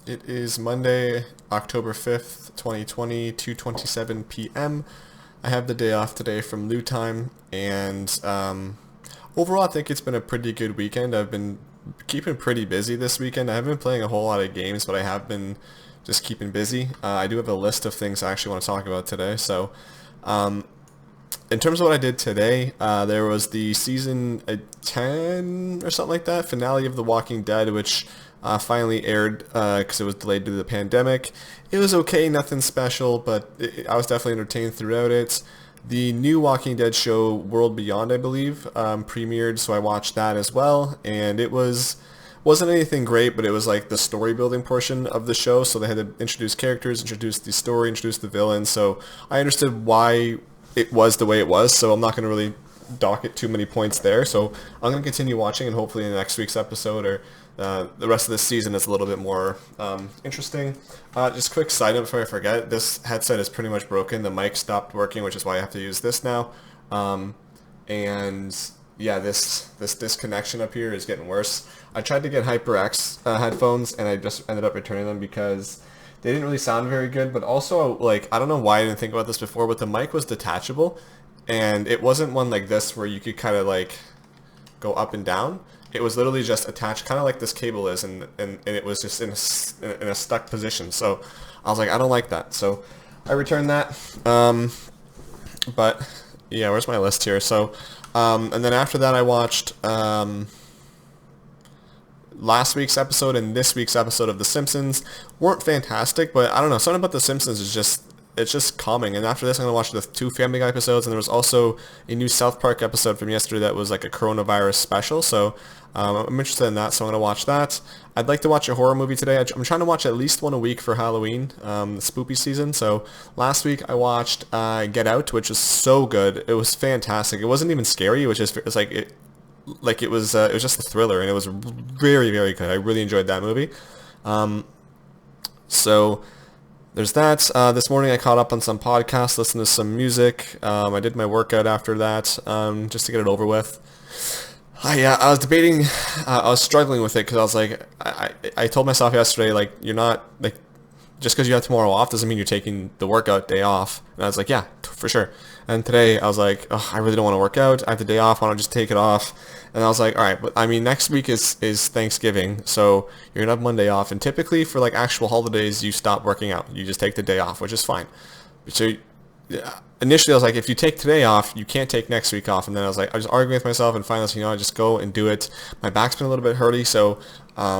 It is Monday, October 5th, 2020, 2:27 p.m. I have the day off today from Lou time, and overall I think it's been a pretty good weekend. I've been keeping pretty busy this weekend. I haven't been playing a whole lot of games, but I have been just keeping busy. I do have a list of things I actually want to talk about today, so um, in terms of what I did today, there was the season 10 or something like that finale of The Walking Dead, which finally aired because it was delayed due to the pandemic. It was okay, nothing special, but I was definitely entertained throughout it. The new Walking Dead show, World Beyond, I believe, premiered, so I watched that as well, and it wasn't anything great, but it was like the story building portion of the show, so they had to introduce characters, introduce the story, introduce the villain, so I understood why it was the way it was, so I'm not going to really dock it too many points there. So I'm going to continue watching, and hopefully in next week's episode or the rest of this season is a little bit more interesting. Just quick side note before I forget, this headset is pretty much broken. The mic stopped working, which is why I have to use this now. And yeah, this disconnection up here is getting worse. I tried to get HyperX headphones, and I just ended up returning them because they didn't really sound very good, but also, like, I don't know why I didn't think about this before, but the mic was detachable, and it wasn't one like this where you could kind of, like, go up and down. It was literally just attached, kind of like this cable is, and it was just in a stuck position. So I was like, I don't like that. So I returned that. But, yeah, where's my list here? So, and then after that I watched last week's episode and this week's episode of The Simpsons. Weren't fantastic, but I don't know, something about The Simpsons is just, it's just calming. And after this, I'm going to watch the two Family Guy episodes, and there was also a new South Park episode from yesterday that was like a coronavirus special, so I'm interested in that, so I'm going to watch that. I'd like to watch a horror movie today. I'm trying to watch at least one a week for Halloween, the spoopy season. So last week I watched Get Out, which was so good. It was fantastic. It wasn't even scary. It was just, it's like it was just a thriller, and it was very, very good. I really enjoyed that movie. So there's that. This morning I caught up on some podcasts, listened to some music. I did my workout after that, just to get it over with. I was debating. I was struggling with it because I was like, I told myself yesterday, like, you're not, like, just because you have tomorrow off doesn't mean you're taking the workout day off. And I was like, yeah, for sure. And today I was like, oh, I really don't want to work out. I have the day off. Why don't I just take it off? And I was like, all right, but I mean, next week is Thanksgiving, so you're gonna have Monday off. And typically for like actual holidays, you stop working out. You just take the day off, which is fine. So yeah, initially I was like, if you take today off, you can't take next week off. And then I was like, I was arguing with myself, and finally I was like, I just go and do it. My back's been a little bit hurty, so I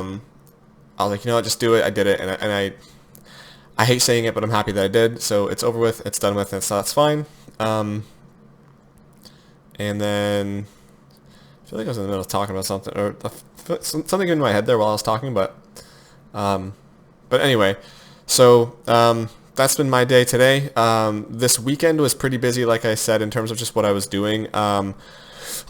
was like, what, just do it. I did it, and I hate saying it, but I'm happy that I did. So it's over with, it's done with, and so that's fine. And then I feel like I was in the middle of talking about something, or something in my head there while I was talking, um, but anyway, so that's been my day today. This weekend was pretty busy, like I said, in terms of just what I was doing.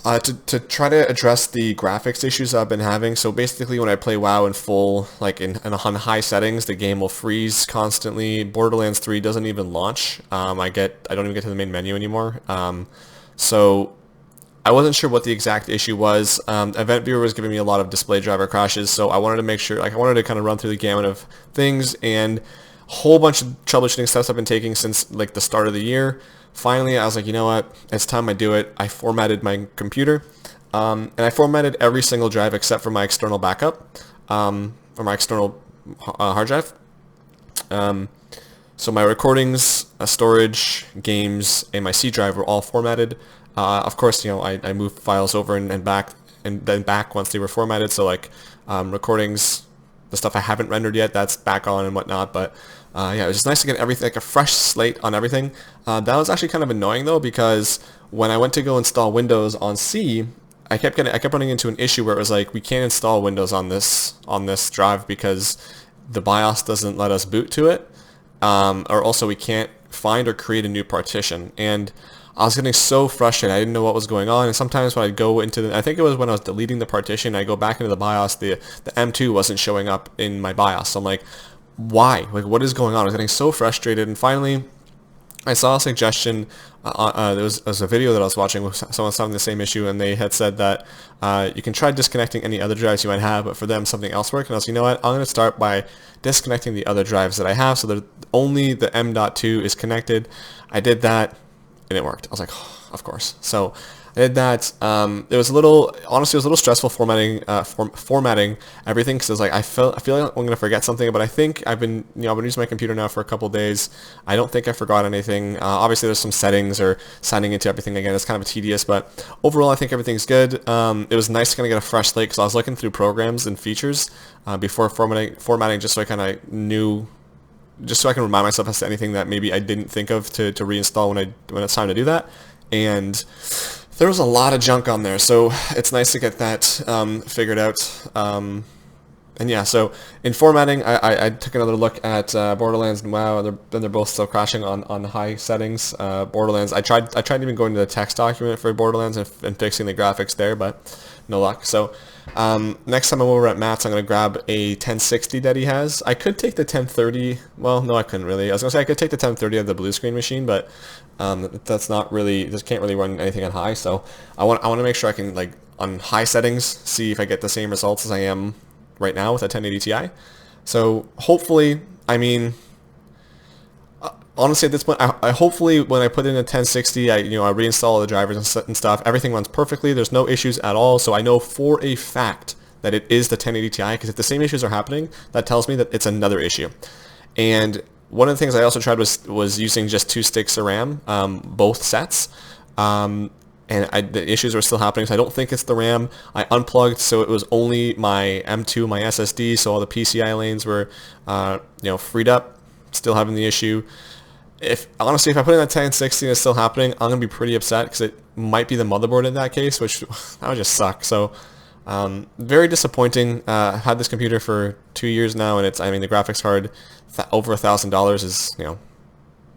To try to address the graphics issues I've been having. So basically when I play WoW in full, like on high settings, the game will freeze constantly. Borderlands 3 doesn't even launch. I don't even get to the main menu anymore. So I wasn't sure what the exact issue was. Event Viewer was giving me a lot of display driver crashes, so I wanted to make sure, like, I wanted to kind of run through the gamut of things, and a whole bunch of troubleshooting steps I've been taking since like the start of the year. Finally, I was like, you know what? It's time I do it. I formatted my computer, and I formatted every single drive except for my external backup, or my external hard drive. So my recordings, storage, games, and my C drive were all formatted. Of course, I moved files over and back, and then back once they were formatted. So like recordings, the stuff I haven't rendered yet, that's back on and whatnot. But yeah, it was just nice to get everything, like a fresh slate on everything. That was actually kind of annoying though, because when I went to go install Windows on C, I kept running into an issue where it was like, we can't install Windows on this drive because the BIOS doesn't let us boot to it, or also we can't find or create a new partition. And I was getting so frustrated. I didn't know what was going on. And sometimes when I'd go into I think it was when I was deleting the partition, I go back into the BIOS, the M2 wasn't showing up in my BIOS. So I'm like, why? Like, what is going on? I was getting so frustrated. And finally, I saw a suggestion. There was a video that I was watching with someone having the same issue, and they had said that you can try disconnecting any other drives you might have, but for them something else worked. And I was, you know what, I'm going to start by disconnecting the other drives that I have, so that only the M.2 is connected. I did that, and it worked. I was like, oh, of course. So I did that. It was a little, honestly, it was a little stressful formatting everything, because I was like, I feel like I'm gonna forget something. But I think I've been using my computer now for a couple days. I don't think I forgot anything. Obviously, there's some settings or signing into everything again. It's kind of tedious, but overall, I think everything's good. It was nice to kind of get a fresh slate, because I was looking through programs and features before formatting, just so I kind of knew. Just so I can remind myself as to anything that maybe I didn't think of to reinstall when it's time to do that. And there was a lot of junk on there, so it's nice to get that figured out. And yeah, so in formatting, I took another look at Borderlands and WoW, and they're both still crashing on high settings. Borderlands, I tried even going to the text document for Borderlands and fixing the graphics there, but no luck. So next time I'm over at Matt's, I'm going to grab a 1060 that he has. I could take the 1030. Well, no, I couldn't really. I was going to say I could take the 1030 of the blue screen machine, but that's not really, this can't really run anything on high. So I want to make sure I can, like, on high settings, see if I get the same results as I am right now with a 1080 Ti. So hopefully, I mean, honestly at this point, I hopefully when I put in a 1060, I reinstall all the drivers and stuff, everything runs perfectly. There's no issues at all. So I know for a fact that it is the 1080 Ti, because if the same issues are happening, that tells me that it's another issue. And one of the things I also tried was using just 2 sticks of RAM, both sets. And the issues were still happening, so I don't think it's the RAM. I unplugged, so it was only my M2, my SSD, so all the PCI lanes were, freed up. Still having the issue. Honestly, if I put in a 1060 and it's still happening, I'm gonna be pretty upset, because it might be the motherboard in that case, which that would just suck. So, very disappointing. I've had this computer for 2 years now, and the graphics card over $1,000 is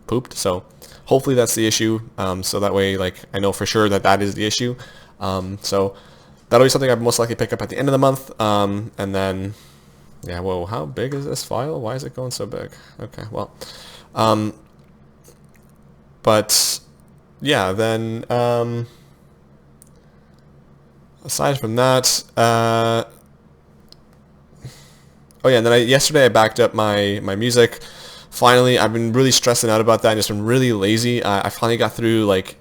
pooped. So hopefully that's the issue, so that way, like, I know for sure that is the issue. So that'll be something I'll most likely pick up at the end of the month, and then, yeah, whoa, how big is this file? Why is it going so big? Okay, well, but yeah, then aside from that, oh yeah, and then yesterday I backed up my music. Finally, I've been really stressing out about that and just been really lazy. I finally got through, like,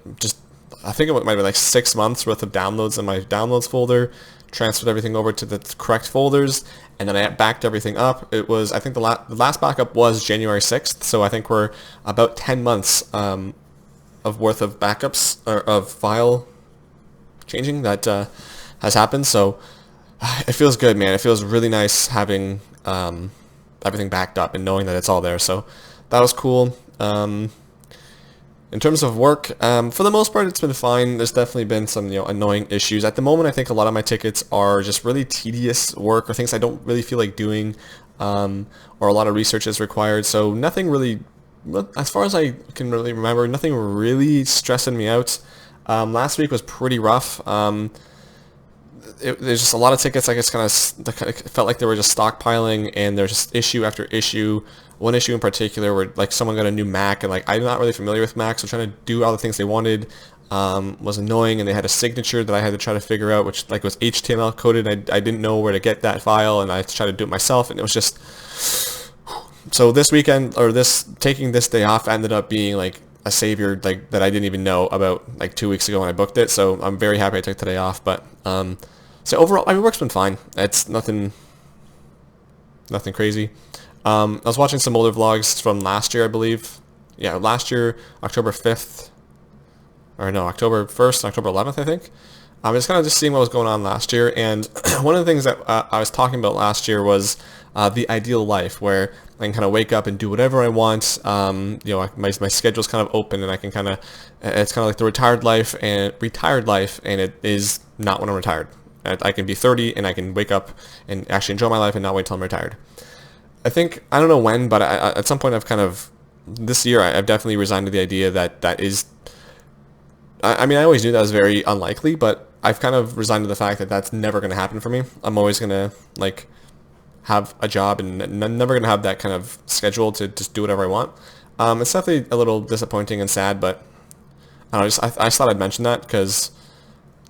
I think it might have been like 6 months worth of downloads in my downloads folder, transferred everything over to the correct folders, and then I backed everything up. It was, I think the last backup was January 6th, so I think we're about 10 months of worth of backups, or of file changing that has happened. So it feels good, man. It feels really nice having everything backed up and knowing that it's all there. So that was cool. In terms of work, for the most part, it's been fine. There's definitely been some annoying issues. At the moment, I think a lot of my tickets are just really tedious work, or things I don't really feel like doing, or a lot of research is required. So nothing really, as far as I can really remember, nothing really stressing me out. Last week was pretty rough. There's just a lot of tickets. I guess kind of felt like they were just stockpiling, and there's just issue after issue. One issue in particular where, like, someone got a new Mac, and, like, I'm not really familiar with Mac, so trying to do all the things they wanted was annoying, and they had a signature that I had to try to figure out, which, like, was HTML coded. I didn't know where to get that file, and I had to try to do it myself, and it was just... So this weekend, or taking this day off ended up being, like, a savior, like, that I didn't even know about, like, 2 weeks ago when I booked it. So I'm very happy I took the day off. But so overall, work's been fine. It's nothing crazy. I was watching some older vlogs from last year, I believe. Yeah, last year, October 5th, or no, October 1st, October 11th, I think. It's kind of just seeing what was going on last year, and one of the things that I was talking about last year was the ideal life, where I can kind of wake up and do whatever I want. My schedule's kind of open, and I can kind of, it's kind of like the retired life, and it is not when I'm retired. I can be 30, and I can wake up and actually enjoy my life and not wait till I'm retired. I don't know when, but at some point this year, I've definitely resigned to the idea that is, I always knew that was very unlikely, but I've kind of resigned to the fact that that's never going to happen for me. I'm always going to, like, have a job and never going to have that kind of schedule to just do whatever I want. It's definitely a little disappointing and sad, but I don't know, I just thought I'd mention that because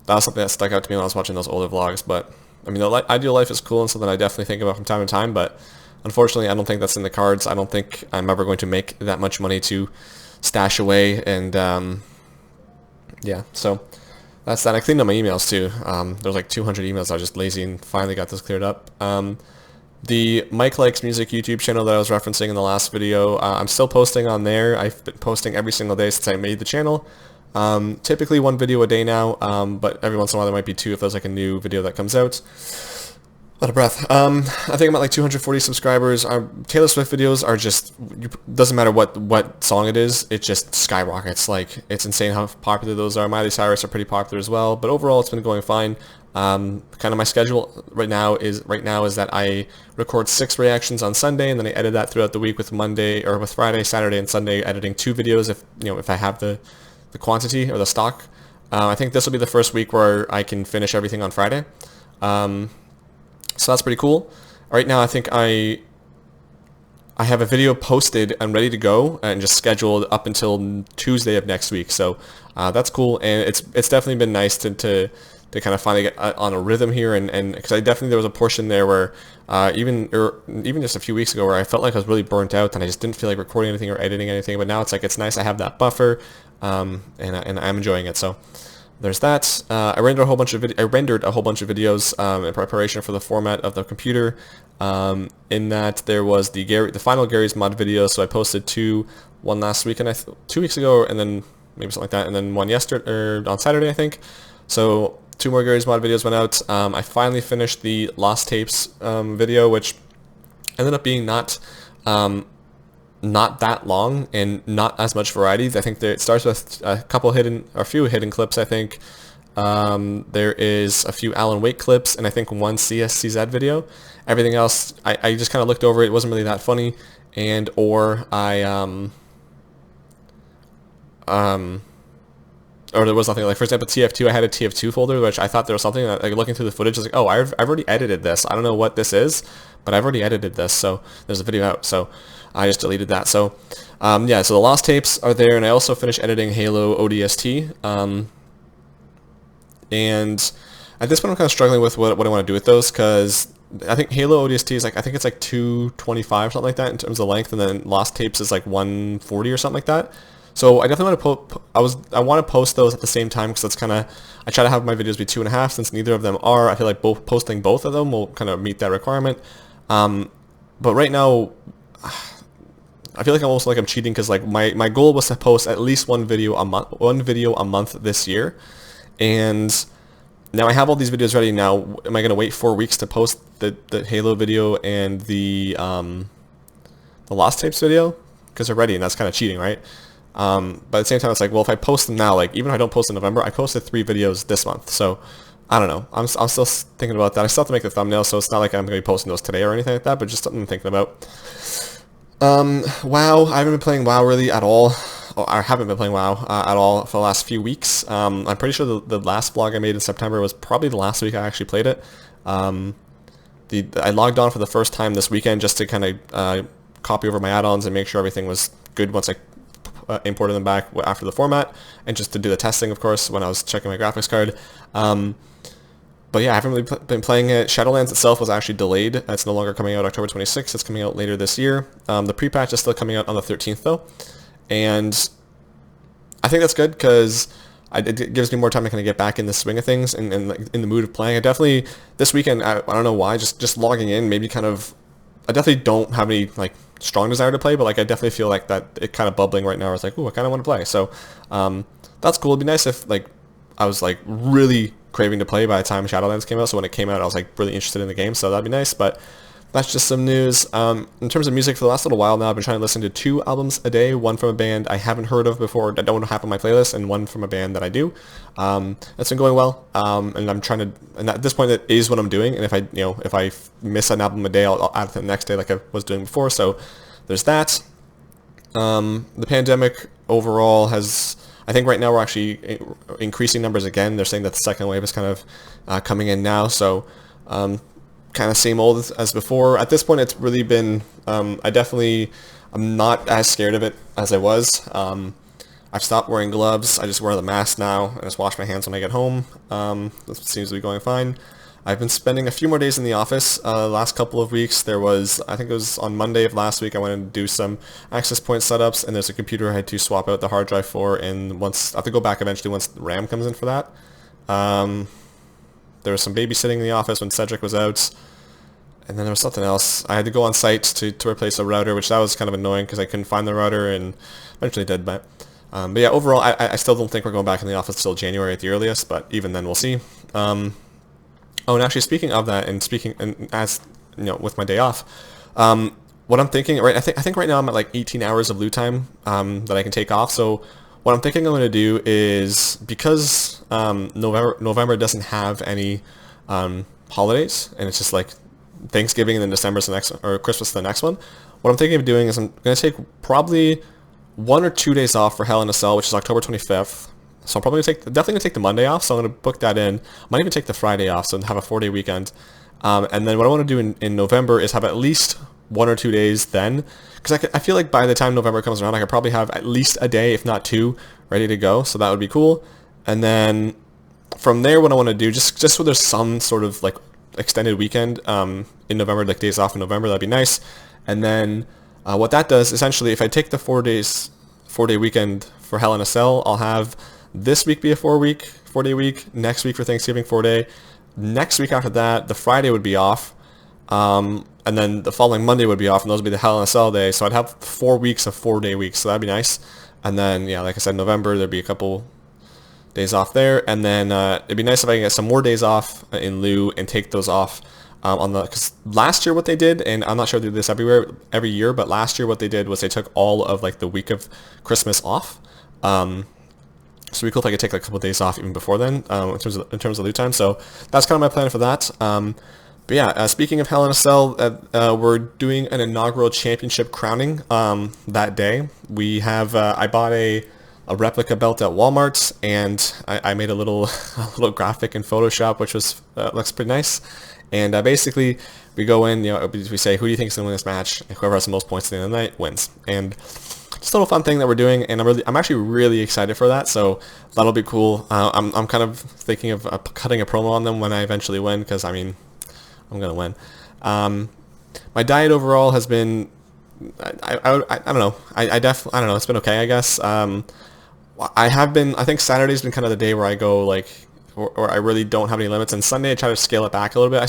that was something that stuck out to me when I was watching those older vlogs. But I mean, the ideal life is cool and something I definitely think about from time to time, but unfortunately, I don't think that's in the cards. I don't think I'm ever going to make that much money to stash away, and yeah, so that's that. I cleaned up my emails too. There was like 200 emails. I was just lazy and finally got this cleared up. The Mike Likes Music YouTube channel that I was referencing in the last video, I'm still posting on there. I've been posting every single day since I made the channel. Typically one video a day now, but every once in a while there might be two if there's like a new video that comes out. Out of breath. I think I'm at like 240 subscribers. Taylor Swift videos are just, doesn't matter what song it is, it just skyrockets. Like, it's insane how popular those are. Miley Cyrus are pretty popular as well, but overall it's been going fine. Kind of my schedule right now is that I record 6 reactions on Sunday, and then I edit that throughout the week with Friday, Saturday, and Sunday editing 2 videos if I have the quantity or the stock. I think this will be the first week where I can finish everything on Friday. So that's pretty cool. Right now I think I have a video posted and ready to go and just scheduled up until Tuesday of next week. So that's cool, and it's definitely been nice to kind of finally get on a rhythm here, and because there was a portion there where even just a few weeks ago where I felt like I was really burnt out and I just didn't feel like recording anything or editing anything, but now it's like it's nice I have that buffer, and I'm enjoying it. So there's that. I rendered a whole bunch of videos in preparation for the format of the computer. In that there was the final Gary's Mod video, so I posted one last week and 2 weeks ago, and then maybe something like that, and then one yesterday or on Saturday I think. So 2 more Gary's Mod videos went out. I finally finished the Lost Tapes video, which ended up being not that long and not as much variety. I think it starts with a few hidden clips, I think. There is a few Alan Wake clips and I think one CSCZ video. Everything else, I just kind of looked over it. It wasn't really that funny, or there was nothing. Like, for example, TF2, I had a TF2 folder, which I thought there was something, like looking through the footage, I was like, oh, I've already edited this. I don't know what this is, but I've already edited this, so there's a video out, so I just deleted that. So, yeah, so the Lost Tapes are there, and I also finished editing Halo ODST, and at this point I'm kind of struggling with what I want to do with those, because I think Halo ODST is like, I think it's like 225, something like that in terms of length, and then Lost Tapes is like 140 or something like that. So I definitely want to I want to post those at the same time, because that's kind of, I try to have my videos be 2.5, since neither of them are. I feel like posting both of them will kind of meet that requirement. But right now, I feel like I'm cheating, because like my goal was to post at least one video a month this year, and now I have all these videos ready. Now am I going to wait 4 weeks to post the Halo video and the Lost Tapes video, because they're ready, and that's kind of cheating, right? But at the same time, it's like, well, if I post them now, like, even if I don't post in November, I posted 3 videos this month, so I don't know. I'm still thinking about that. I still have to make the thumbnail, so it's not like I'm going to be posting those today or anything like that, but just something I'm thinking about. WoW, I haven't been playing WoW really at all. I haven't been playing WoW at all for the last few weeks. I'm pretty sure the last vlog I made in September was probably the last week I actually played it. I logged on for the first time this weekend just to kind of copy over my add-ons and make sure everything was good once I imported them back after the format, and just to do the testing, of course, when I was checking my graphics card. But yeah, I haven't really been playing it. Shadowlands itself was actually delayed. It's no longer coming out October 26th. It's coming out later this year. The pre-patch is still coming out on the 13th, though. And I think that's good, because it gives me more time to kind of get back in the swing of things and like, in the mood of playing. I definitely, this weekend, I don't know why, just logging in, maybe kind of, I definitely don't have any, like, strong desire to play, but like I definitely feel like that it kind of bubbling right now. I was like, ooh, I kind of want to play. So that's cool. It'd be nice if like I was like really craving to play by the time Shadowlands came out. So when it came out, I was like really interested in the game. So that'd be nice. But that's just some news. In terms of music, for the last little while now, I've been trying to listen to 2 albums a day, one from a band I haven't heard of before, that don't have on my playlist, and one from a band that I do. That's been going well, and I'm trying to, and at this point, that is what I'm doing, and if I miss an album a day, I'll add it the next day like I was doing before, so there's that. The pandemic overall has, I think right now we're actually increasing numbers again. They're saying that the second wave is kind of coming in now, so kind of same old as before. At this point, it's really been, I definitely I'm not as scared of it as I was. I've stopped wearing gloves. I just wear the mask now and just wash my hands when I get home. This seems to be going fine. I've been spending a few more days in the office. Last couple of weeks, I think it was on Monday of last week, I went in to do some access point setups, and there's a computer I had to swap out the hard drive for, and I have to go back eventually once the RAM comes in for that. There was some babysitting in the office when Cedric was out, and then there was something else. I had to go on site to replace a router, which that was kind of annoying because I couldn't find the router, and eventually did, but yeah, overall, I still don't think we're going back in the office till January at the earliest, but even then we'll see. Oh, and actually, speaking of that, and as you know, with my day off, what I'm thinking, right? I think right now I'm at like 18 hours of loot time that I can take off. So what I'm thinking I'm going to do is, because November doesn't have any holidays, and it's just like Thanksgiving and then December's the next, or Christmas the next one. What I'm thinking of doing is I'm going to take probably 1 or 2 days off for Hell in a Cell, which is October 25th. So I'm probably definitely gonna take the Monday off. So I'm gonna book that in. I might even take the Friday off, so have a 4-day weekend. And then what I want to do in November is have at least 1 or 2 days then, because I feel like by the time November comes around, I could probably have at least a day, if not 2, ready to go. So that would be cool. And then from there, what I want to do, just so there's some sort of like extended weekend in November, like days off in November, that'd be nice. And then what that does, essentially, if I take the 4-day weekend for Hell in a Cell, I'll have this week be a 4-day week, next week for Thanksgiving 4-day, next week after that, the Friday would be off, and then the following Monday would be off, and those would be the Hell in a Cell day, so I'd have 4 weeks of 4-day weeks, so that'd be nice. And then, yeah, like I said, November, there'd be a couple days off there, and then it'd be nice if I can get some more days off in lieu and take those off because last year what they did, and I'm not sure they do this every year, but last year what they did was they took all of like the week of Christmas off. So it'd be cool if I could take like a couple of days off even before then, in terms of loot time. So that's kind of my plan for that. But yeah, speaking of Hell in a Cell, we're doing an inaugural championship crowning that day. We have I bought a replica belt at Walmart, and I made a little graphic in Photoshop, which looks pretty nice. And basically, we go in, we say, who do you think is going to win this match? And whoever has the most points at the end of the night wins. And it's a little fun thing that we're doing, and I'm actually really excited for that. So that'll be cool. I'm kind of thinking of cutting a promo on them when I eventually win, because I mean, I'm gonna win. My diet overall has been, I don't know. I don't know. It's been okay, I guess. I think Saturday's been kind of the day where I go like, or I really don't have any limits. And Sunday I try to scale it back a little bit. I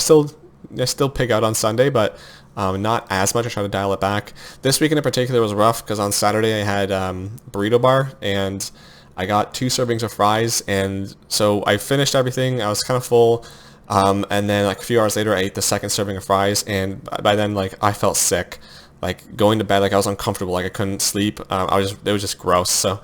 still pig out on Sunday, but not as much. I try to dial it back. This weekend in particular was rough because on Saturday I had burrito bar, and I got 2 servings of fries, and so I finished everything. I was kind of full, and then like a few hours later I ate the second serving of fries, and by then like I felt sick. Like going to bed, like I was uncomfortable, like I couldn't sleep. It was just gross. So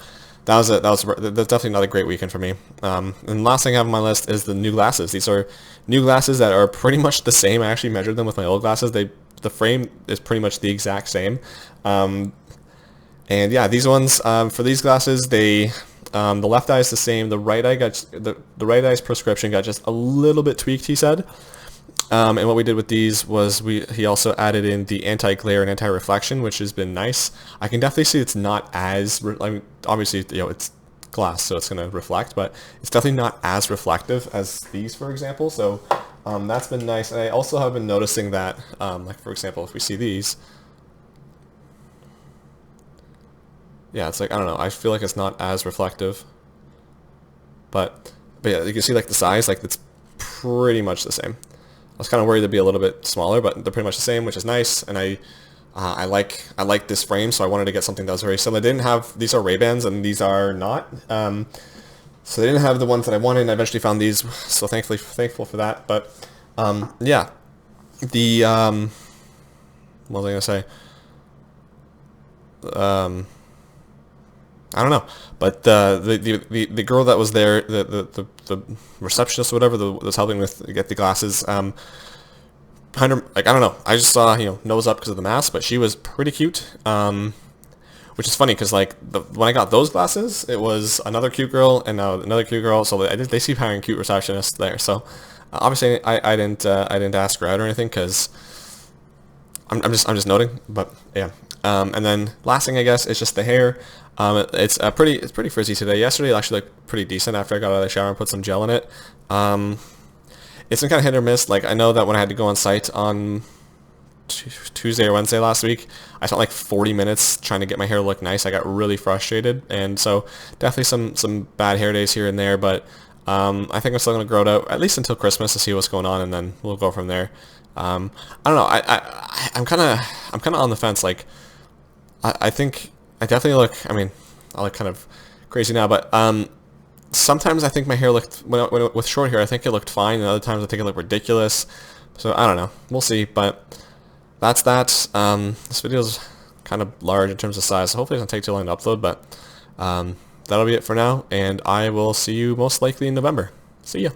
that's definitely not a great weekend for me. And the last thing I have on my list is the new glasses. These are new glasses that are pretty much the same. I actually measured them with my old glasses. The frame is pretty much the exact same. And yeah, these ones, for these glasses, the left eye is the same. The right eye the right eye's prescription got just a little bit tweaked, he said. And what we did with these was he also added in the anti-glare and anti-reflection, which has been nice. I can definitely see it's not as, obviously, it's glass, so it's going to reflect, but it's definitely not as reflective as these, for example. So that's been nice. And I also have been noticing that, like for example, if we see these, yeah, it's like, I don't know, I feel like it's not as reflective, but yeah, you can see like the size, like it's pretty much the same. I was kind of worried they'd be a little bit smaller, but they're pretty much the same, which is nice. And I like this frame, so I wanted to get something that was very similar. They didn't have, these are Ray-Bans and these are not. So they didn't have the ones that I wanted, and I eventually found these, so thankful for that. But yeah, what was I gonna say? I don't know, but the girl that was there, the receptionist or whatever, that was helping with get the glasses, kind of, like, I don't know, I just saw, nose up because of the mask, but she was pretty cute, which is funny because like when I got those glasses, it was another cute girl and now another cute girl, so they keep hiring cute receptionists there. So obviously I didn't ask her out or anything because I'm just noting, but yeah. And then last thing I guess is just the hair. It's pretty frizzy today. Yesterday it actually looked pretty decent after I got out of the shower and put some gel in it. It's been kind of hit or miss. Like I know that when I had to go on site on Tuesday or Wednesday last week, I spent like 40 minutes trying to get my hair to look nice. I got really frustrated, and so definitely some bad hair days here and there, but I think I'm still going to grow it out at least until Christmas to see what's going on, and then we'll go from there. I don't know. I'm kind of on the fence. Like I think I definitely look. I mean, I look kind of crazy now, but sometimes I think my hair looked with short hair. I think it looked fine, and other times I think it looked ridiculous. So I don't know. We'll see, but that's that. This video is kind of large in terms of size, so hopefully it doesn't take too long to upload, but that'll be it for now, and I will see you most likely in November. See ya.